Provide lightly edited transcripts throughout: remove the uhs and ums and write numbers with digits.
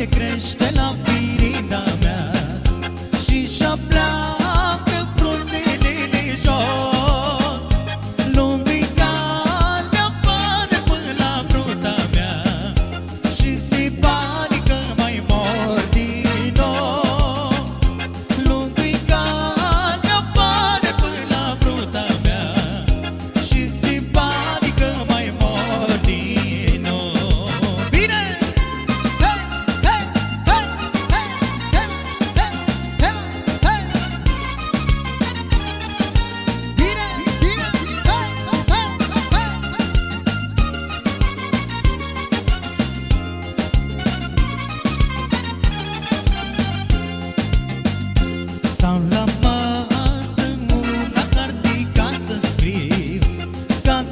fire crește la firinda mea și-și pleacă frunzelele jos. Lung-i calea pare până la fruta mea și se pare că mai mor din nou. Lung-i calea pare până la fruta mea și se pare că mai mor din nou. Bine! Stau la masă una carte ca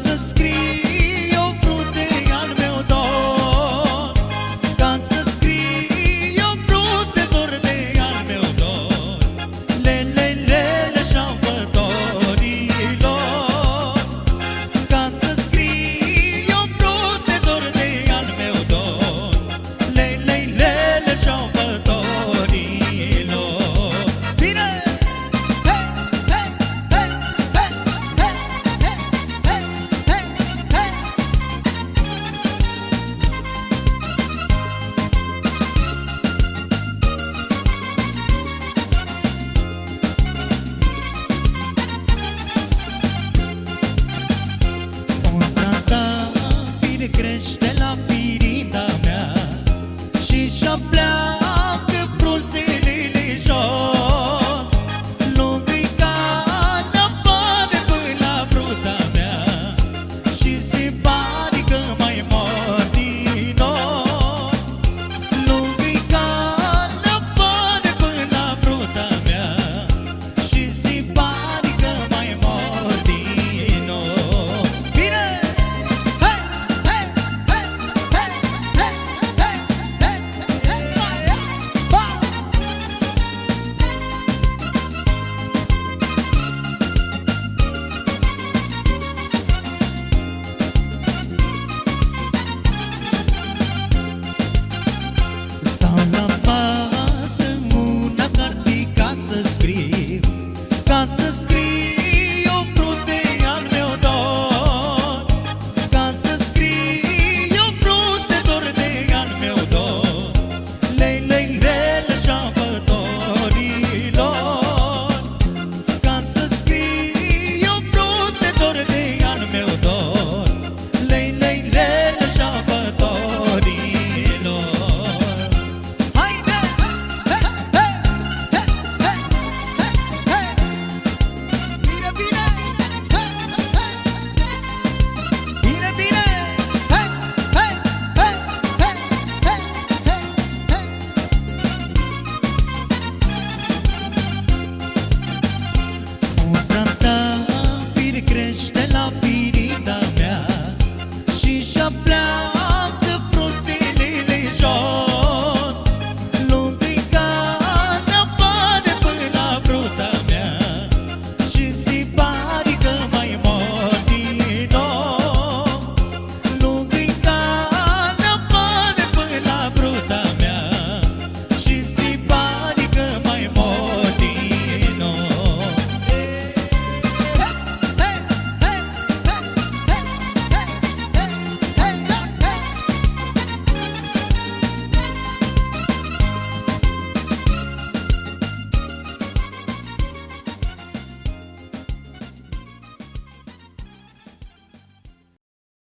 să scriu frunte al meu dor, ca să scriu frunte dor de al meu dor. Lele și-au fătorilor, ca să scriu frunte dor de al meu dor. Lele și-au fătorilor. Bine! Contra ta fire crește la firinda mea și-și pleacă